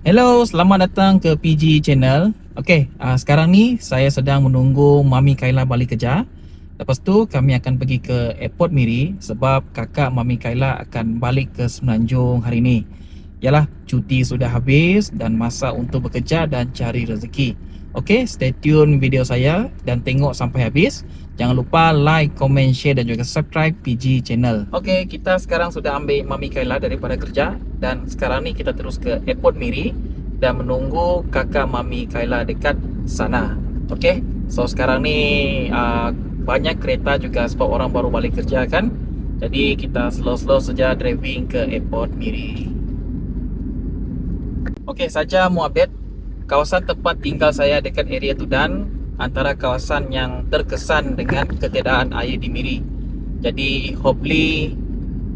Hello, selamat datang ke PG Channel. Okey, sekarang ni saya sedang menunggu Mami Kaila balik kerja. Lepas tu kami akan pergi ke Airport Miri sebab kakak Mami Kaila akan balik ke Semenanjung hari ni. Yalah, cuti sudah habis dan masa untuk bekerja dan cari rezeki. Okey, stay tune video saya dan tengok sampai habis. Jangan lupa like, comment, share dan juga subscribe PG Channel. Okey, kita sekarang sudah ambil Mami Kaila daripada kerja dan sekarang ni kita terus ke Airport Miri dan menunggu kakak Mami Kaila dekat sana. Okey, so sekarang ni banyak kereta juga sebab orang baru balik kerja kan. Jadi kita slow-slow saja driving ke Airport Miri. Okey, saja mau update kawasan tempat tinggal saya dekat area Tudan antara kawasan yang terkesan dengan ketiadaan air di Miri. Jadi hopefully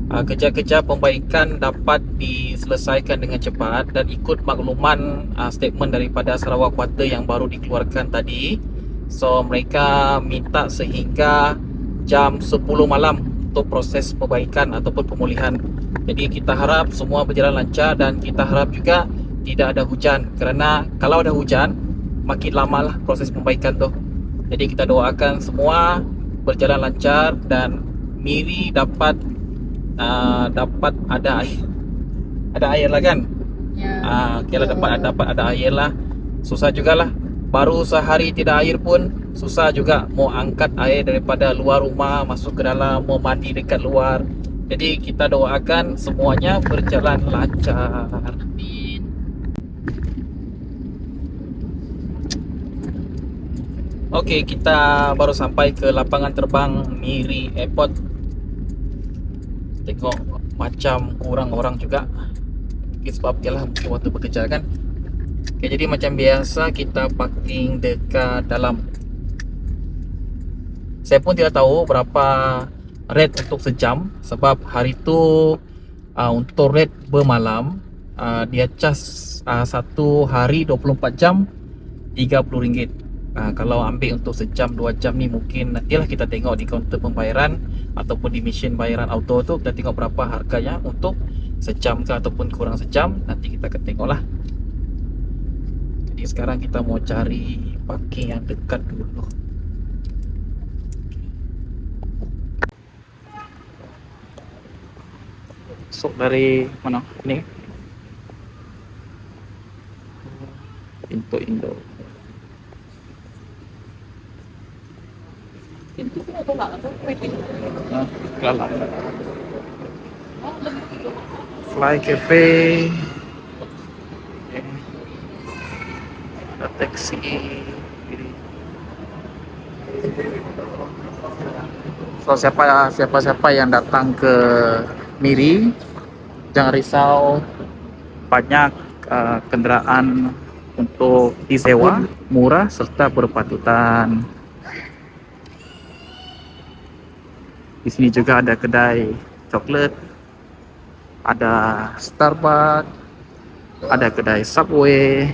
kerja-kerja pembaikan dapat diselesaikan dengan cepat dan ikut makluman statement daripada Sarawak Water yang baru dikeluarkan tadi. So mereka minta sehingga jam 10 malam untuk proses perbaikan ataupun pemulihan. Jadi kita harap semua berjalan lancar dan kita harap juga tidak ada hujan, kerana kalau ada hujan makin lama lah proses perbaikan tu. Jadi kita doakan semua berjalan lancar dan Miri dapat ada air lah kan. Okay lah, dapat ada air lah. Susah jugalah, baru sehari tidak air pun susah juga mau angkat air daripada luar rumah masuk ke dalam, mau mandi dekat luar. Jadi kita doakan semuanya berjalan lancar. Okey, kita baru sampai ke lapangan terbang Miri Airport. Tengok macam kurang orang juga. Sebab ialah waktu bekerja kan. Okay, jadi macam biasa kita parking dekat dalam. Saya pun tidak tahu berapa rate untuk sejam sebab hari tu untuk rate bermalam dia cas satu hari 24 jam RM30. Kalau ambil untuk sejam 2 jam ni mungkin nantilah kita tengok di kaunter pembayaran ataupun di mesin bayaran auto tu, kita tengok berapa harganya untuk sejam ke ataupun kurang sejam, nanti kita akan tengok lah. Jadi sekarang kita mau cari parking yang dekat dulu. Masuk dari mana? Ini pintu Indo. Kelala. Fly Cafe. Ada taksi. So siapa yang datang ke Miri, jangan risau, banyak kenderaan untuk disewa, murah serta berpatutan. Di sini juga ada kedai coklat, ada Starbucks, ada kedai Subway.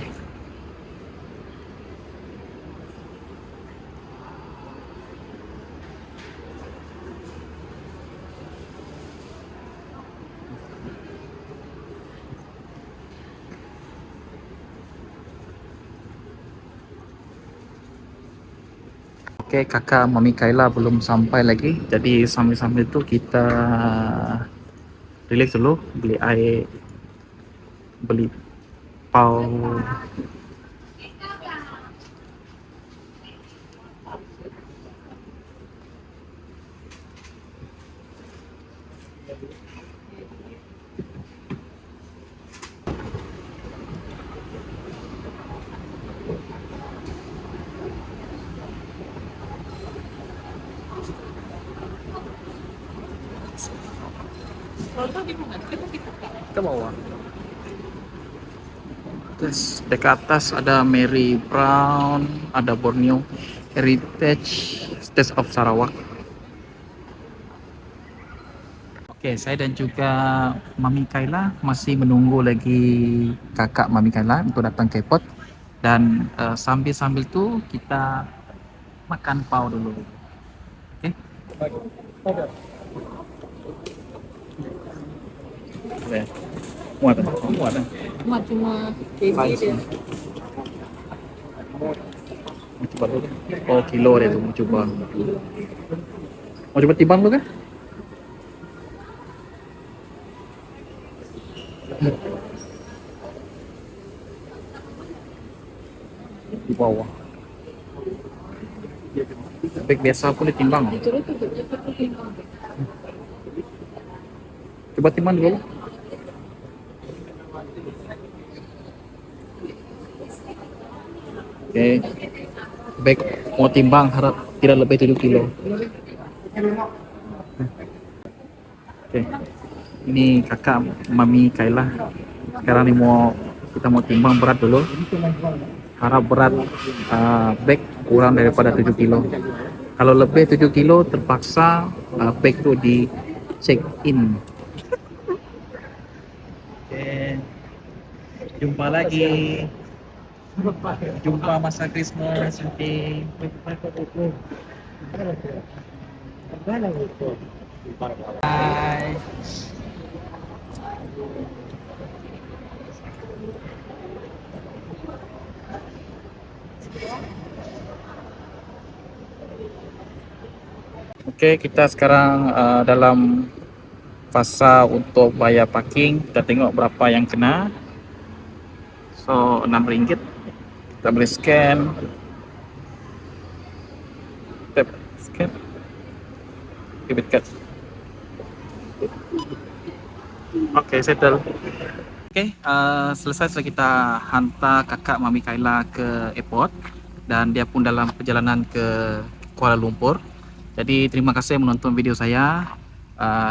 Oke, kakak Mami Kaila belum sampai lagi. Jadi sambil-sambil itu kita relax dulu, beli air, beli pau. Ke bawah. Terus dekat atas ada Mary Brown, ada Borneo Heritage State of Sarawak. Oke, saya dan juga Mami Kaila masih menunggu lagi kakak Mami Kaila untuk datang ke airport. Dan sambil-sambil tu kita makan pau dulu. Oke. Okay. Muat tak? Oh, muat tak? Muat cuma baby dia. Mau coba dulu kan? Oh, kilo dia tu, mau coba. Mau coba timbang dulu kan? Di bawah. Beg biasa pun ditimbang. Dituruh tu dia pakai timbang. Coba timbang dulu. Oke. Beg mau timbang harap tidak lebih 7 kilo. Oke. Ini kakak Mami Kaila. Sekarang nih kita mau timbang berat dulu. Harap berat beg kurang daripada 7 kilo. Kalau lebih 7 kilo terpaksa beg itu di check in. Oke. Jumpa lagi. Jumpa masa Christmas nanti. Bye. Oke, kita sekarang dalam fasa untuk bayar parking. Kita tengok berapa yang kena. So, RM6. Kita boleh scan. Tap, scan. Debit card. Oke, settle. Oke, selesai setelah kita hantar kakak Mami Kaila ke airport dan dia pun dalam perjalanan ke Kuala Lumpur. Jadi terima kasih menonton video saya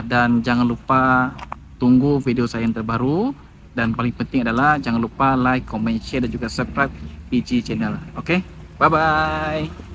dan jangan lupa tunggu video saya yang terbaru dan paling penting adalah jangan lupa like, comment, share dan juga subscribe PG channel. Oke, bye bye.